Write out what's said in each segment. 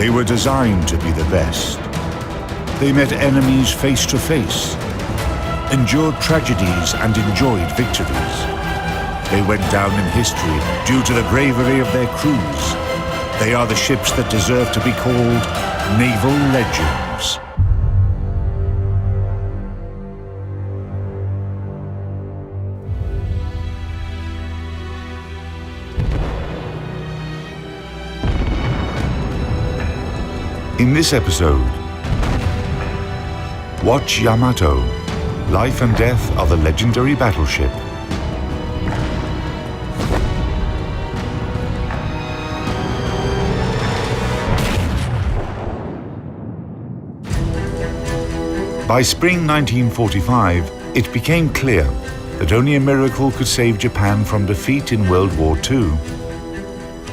They were designed to be the best. They met enemies face to face, endured tragedies and enjoyed victories. They went down in history due to the bravery of their crews. They are the ships that deserve to be called naval legends. In this episode, watch YAMATO, Life and Death of the Legendary Battleship. By spring 1945, it became clear that only a miracle could save Japan from defeat in World War II.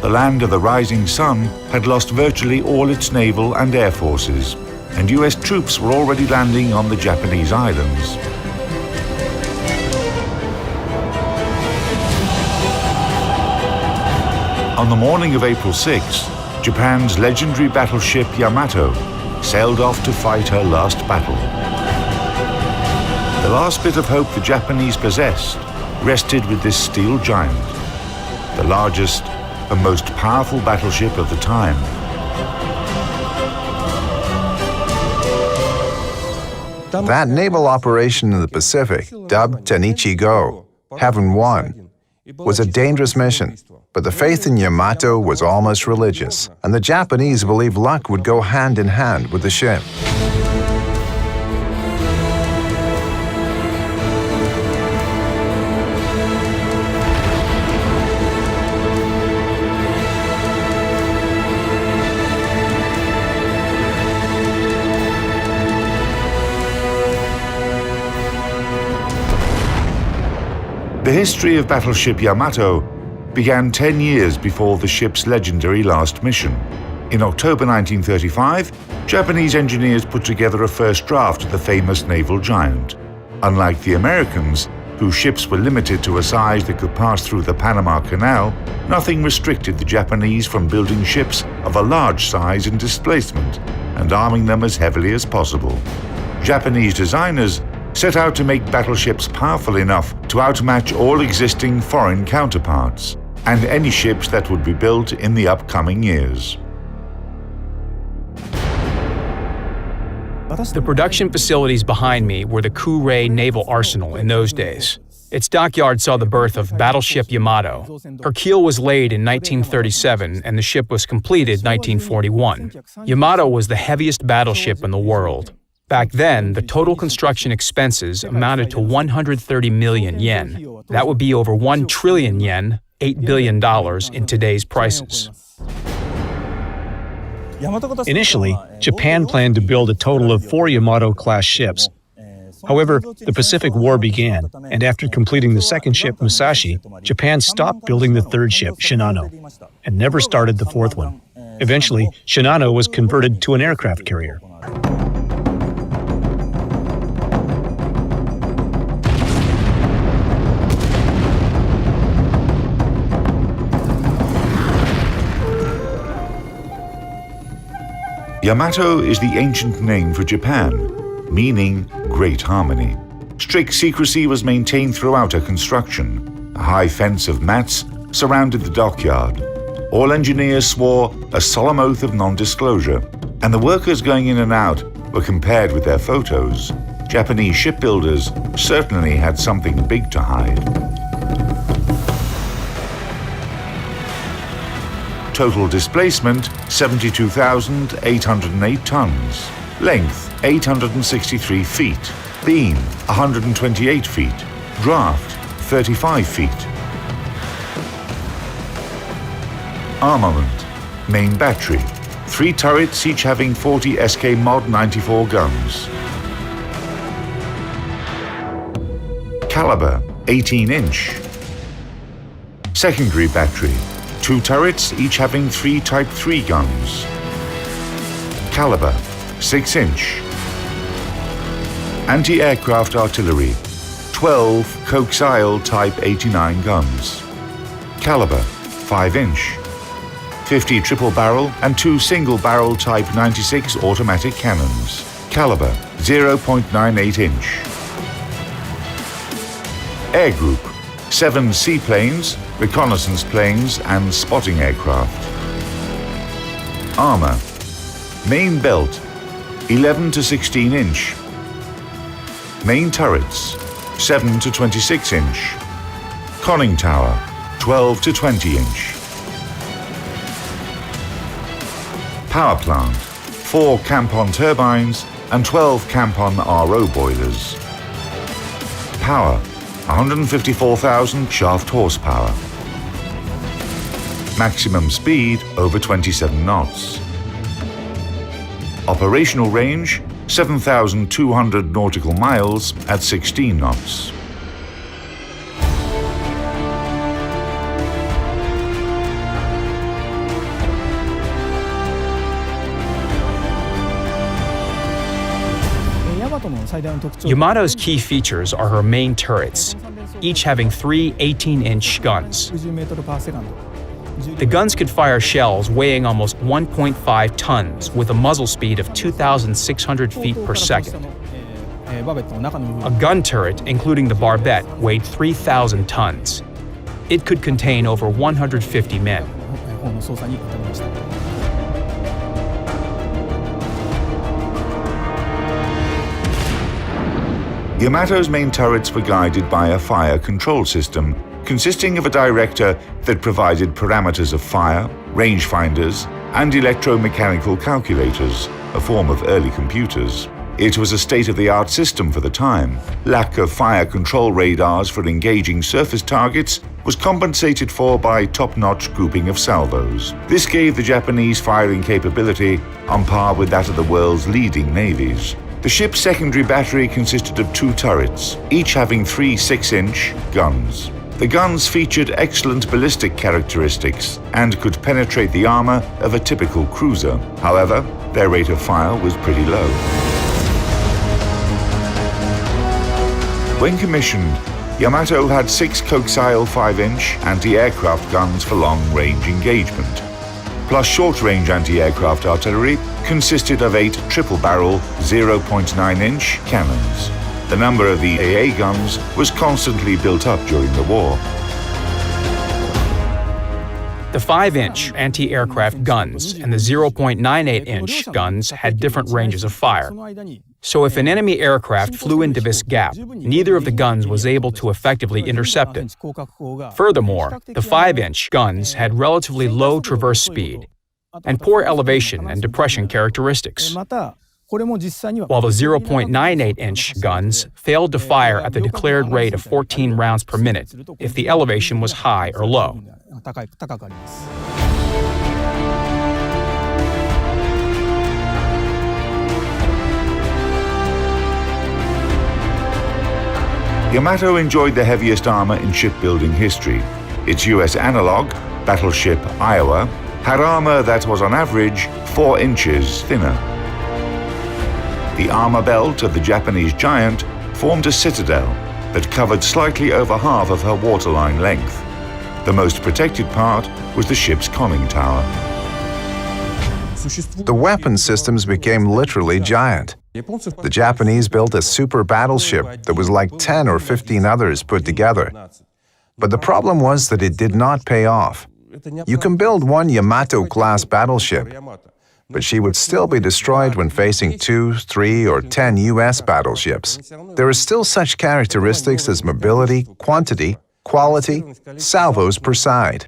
The land of the rising sun had lost virtually all its naval and air forces, and US troops were already landing on the Japanese islands. On the morning of April 6, Japan's legendary battleship Yamato sailed off to fight her last battle. The last bit of hope the Japanese possessed rested with this steel giant, the largest and most powerful battleship of the time. That naval operation in the Pacific, dubbed Tanichi-go, Heaven Won, was a dangerous mission, but the faith in Yamato was almost religious, and the Japanese believed luck would go hand in hand with the ship. The history of battleship Yamato began 10 years before the ship's legendary last mission. In October 1935, Japanese engineers put together a first draft of the famous naval giant. Unlike the Americans, whose ships were limited to a size that could pass through the Panama Canal, nothing restricted the Japanese from building ships of a large size and displacement and arming them as heavily as possible. Japanese designers set out to make battleships powerful enough to outmatch all existing foreign counterparts and any ships that would be built in the upcoming years. The production facilities behind me were the Kure Naval Arsenal in those days. Its dockyard saw the birth of battleship Yamato. Her keel was laid in 1937 and the ship was completed in 1941. Yamato was the heaviest battleship in the world. Back then, the total construction expenses amounted to 130 million yen. That would be over 1 trillion yen, $8 billion in today's prices. Initially, Japan planned to build a total of 4 Yamato-class ships. However, the Pacific War began, and after completing the second ship, Musashi, Japan stopped building the third ship, Shinano, and never started the fourth one. Eventually, Shinano was converted to an aircraft carrier. Yamato is the ancient name for Japan, meaning great harmony. Strict secrecy was maintained throughout her construction. A high fence of mats surrounded the dockyard. All engineers swore a solemn oath of non-disclosure, and the workers going in and out were compared with their photos. Japanese shipbuilders certainly had something big to hide. Total displacement, 72,808 tons. Length, 863 feet. Beam, 128 feet. Draft, 35 feet. Armament, main battery. 3 turrets, each having 40 SK Mod 94 guns. Caliber, 18-inch. Secondary battery. 2 turrets, each having 3 Type 3 guns. Caliber, 6-inch. Anti-aircraft artillery, 12 coaxial Type 89 guns. Caliber, 5-inch. 50 triple-barrel and 2 single-barrel Type 96 automatic cannons. Caliber 0.98 inch. Air Group 7 seaplanes, reconnaissance planes and spotting aircraft. Armor. Main belt 11 to 16 inch. Main turrets 7 to 26 inch. Conning tower 12 to 20 inch. Power plant 4 Campon turbines and 12 Campon RO boilers. Power 154,000 shaft horsepower. Maximum speed over 27 knots. Operational range 7,200 nautical miles at 16 knots. Yamato's key features are her main turrets, each having 3 18-inch guns. The guns could fire shells weighing almost 1.5 tons with a muzzle speed of 2,600 feet per second. A gun turret, including the barbette, weighed 3,000 tons. It could contain over 150 men. Yamato's main turrets were guided by a fire control system consisting of a director that provided parameters of fire, rangefinders, and electromechanical calculators, a form of early computers. It was a state-of-the-art system for the time. Lack of fire control radars for engaging surface targets was compensated for by top-notch grouping of salvos. This gave the Japanese firing capability on par with that of the world's leading navies. The ship's secondary battery consisted of 2 turrets, each having 3 6-inch guns. The guns featured excellent ballistic characteristics and could penetrate the armor of a typical cruiser. However, their rate of fire was pretty low. When commissioned, Yamato had 6 coaxial 5-inch anti-aircraft guns for long-range engagement, plus short-range anti-aircraft artillery consisted of 8 triple-barrel 0.9-inch cannons. The number of the AA guns was constantly built up during the war. The 5-inch anti-aircraft guns and the 0.98-inch guns had different ranges of fire. So if an enemy aircraft flew into this gap, neither of the guns was able to effectively intercept it. Furthermore, the 5-inch guns had relatively low traverse speed and poor elevation and depression characteristics, while the 0.98-inch guns failed to fire at the declared rate of 14 rounds per minute if the elevation was high or low. Yamato enjoyed the heaviest armor in shipbuilding history. Its US analog, battleship Iowa, had armor that was on average 4 inches thinner. The armor belt of the Japanese Giant formed a citadel that covered slightly over half of her waterline length. The most protected part was the ship's conning tower. The weapon systems became literally giant. The Japanese built a super battleship that was like 10 or 15 others put together. But the problem was that it did not pay off. You can build one Yamato-class battleship, but she would still be destroyed when facing 2, 3, or 10 US battleships. There are still such characteristics as mobility, quantity, quality, salvos per side.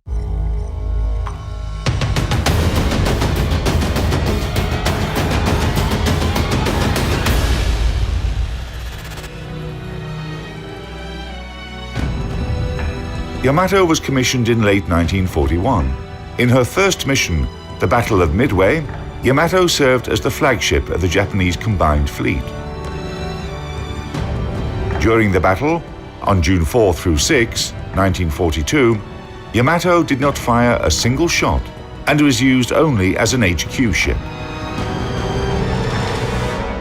Yamato was commissioned in late 1941. In her first mission, the Battle of Midway, Yamato served as the flagship of the Japanese combined fleet. During the battle, on June 4 through 6, 1942, Yamato did not fire a single shot and was used only as an HQ ship.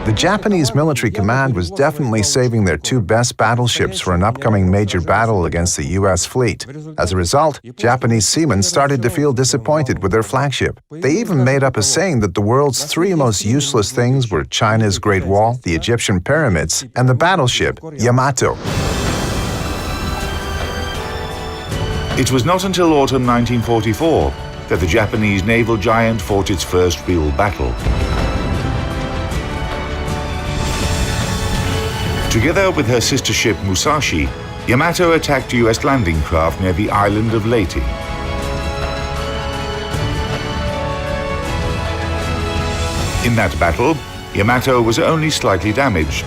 The Japanese military command was definitely saving their two best battleships for an upcoming major battle against the US fleet. As a result, Japanese seamen started to feel disappointed with their flagship. They even made up a saying that the world's three most useless things were China's Great Wall, the Egyptian pyramids, and the battleship Yamato. It was not until autumn 1944 that the Japanese naval giant fought its first real battle. Together with her sister ship Musashi, Yamato attacked US landing craft near the island of Leyte. In that battle, Yamato was only slightly damaged,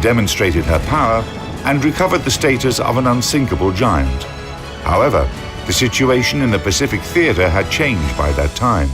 demonstrated her power, and recovered the status of an unsinkable giant. However, the situation in the Pacific theater had changed by that time.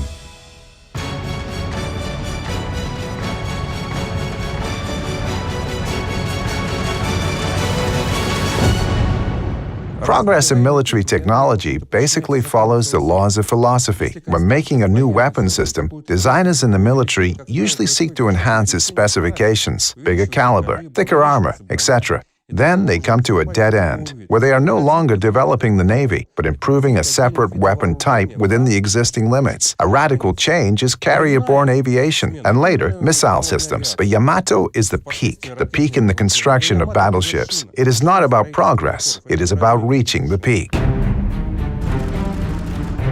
Progress in military technology basically follows the laws of philosophy. When making a new weapon system, designers in the military usually seek to enhance its specifications, bigger caliber, thicker armor, etc. Then they come to a dead end, where they are no longer developing the Navy, but improving a separate weapon type within the existing limits. A radical change is carrier-borne aviation, and later, missile systems. But Yamato is the peak in the construction of battleships. It is not about progress, it is about reaching the peak.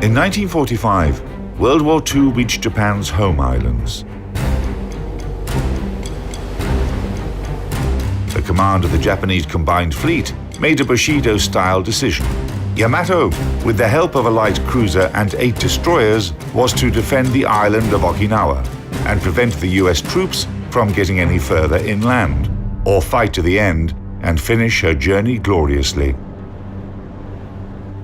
In 1945, World War II reached Japan's home islands. The command of the Japanese combined fleet made a Bushido-style decision. Yamato, with the help of a light cruiser and 8 destroyers, was to defend the island of Okinawa and prevent the US troops from getting any further inland, or fight to the end and finish her journey gloriously.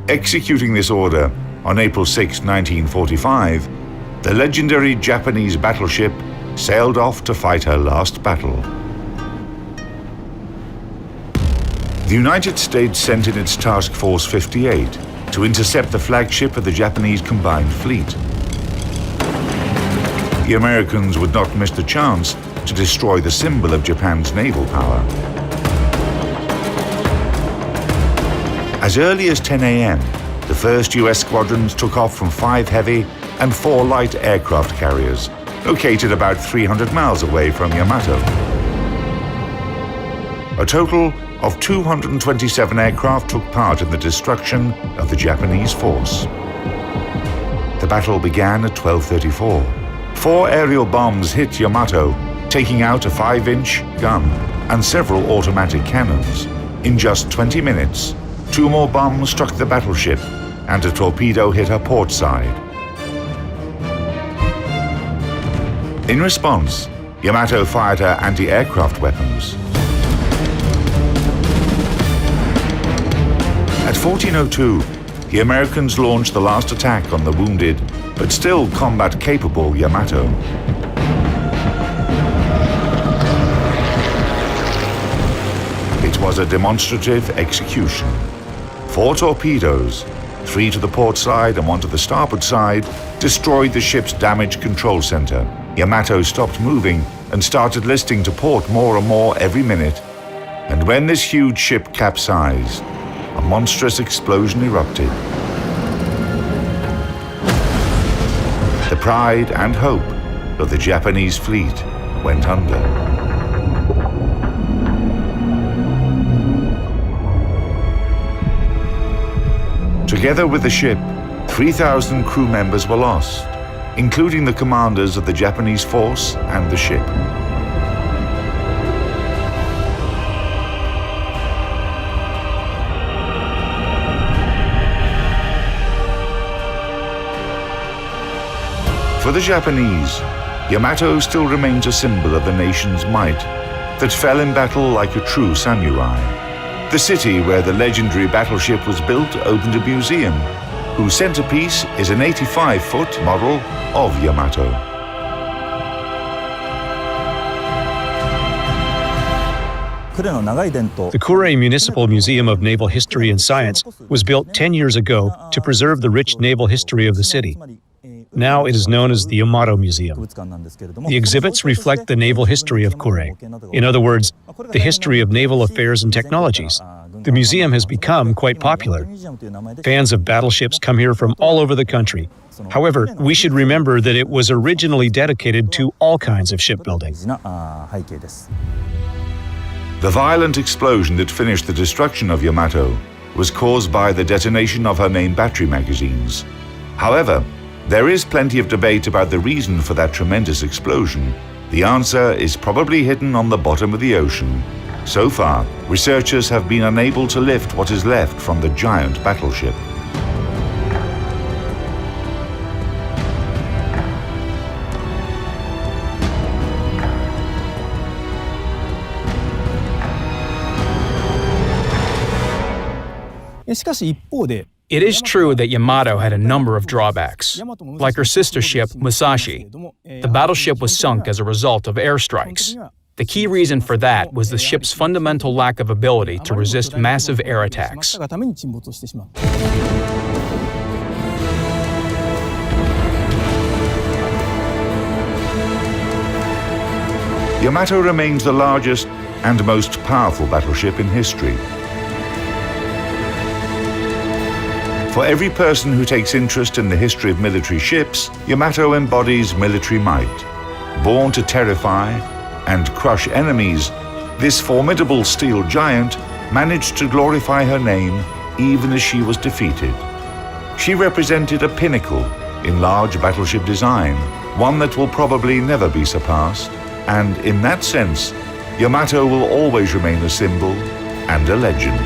Executing this order, on April 6, 1945, the legendary Japanese battleship sailed off to fight her last battle. The United States sent in its Task Force 58 to intercept the flagship of the Japanese combined fleet. The Americans would not miss the chance to destroy the symbol of Japan's naval power. As early as 10 a.m., the first US squadrons took off from 5 heavy and 4 light aircraft carriers, located about 300 miles away from Yamato. A total of 227 aircraft took part in the destruction of the Japanese force. The battle began at 12:34. 4 aerial bombs hit Yamato, taking out a 5-inch gun and several automatic cannons. In just 20 minutes, 2 more bombs struck the battleship and a torpedo hit her port side. In response, Yamato fired her anti-aircraft weapons. At 14:02, the Americans launched the last attack on the wounded, but still combat-capable Yamato. It was a demonstrative execution. 4 torpedoes, 3 to the port side and 1 to the starboard side, destroyed the ship's damage control center. Yamato stopped moving and started listing to port more and more every minute. And when this huge ship capsized, a monstrous explosion erupted. The pride and hope of the Japanese fleet went under. Together with the ship, 3,000 crew members were lost, including the commanders of the Japanese force and the ship. For the Japanese, Yamato still remains a symbol of the nation's might that fell in battle like a true samurai. The city where the legendary battleship was built opened a museum, whose centerpiece is an 85-foot model of Yamato. The Kure Municipal Museum of Naval History and Science was built 10 years ago to preserve the rich naval history of the city. Now it is known as the Yamato Museum. The exhibits reflect the naval history of Kure. In other words, the history of naval affairs and technologies. The museum has become quite popular. Fans of battleships come here from all over the country. However, we should remember that it was originally dedicated to all kinds of shipbuilding. The violent explosion that finished the destruction of Yamato was caused by the detonation of her main battery magazines. However, there is plenty of debate about the reason for that tremendous explosion. The answer is probably hidden on the bottom of the ocean. So far, researchers have been unable to lift what is left from the giant battleship. It is true that Yamato had a number of drawbacks. Like her sister ship, Musashi, the battleship was sunk as a result of airstrikes. The key reason for that was the ship's fundamental lack of ability to resist massive air attacks. Yamato remains the largest and most powerful battleship in history. For every person who takes interest in the history of military ships, Yamato embodies military might. Born to terrify and crush enemies, this formidable steel giant managed to glorify her name even as she was defeated. She represented a pinnacle in large battleship design, one that will probably never be surpassed, and in that sense, Yamato will always remain a symbol and a legend.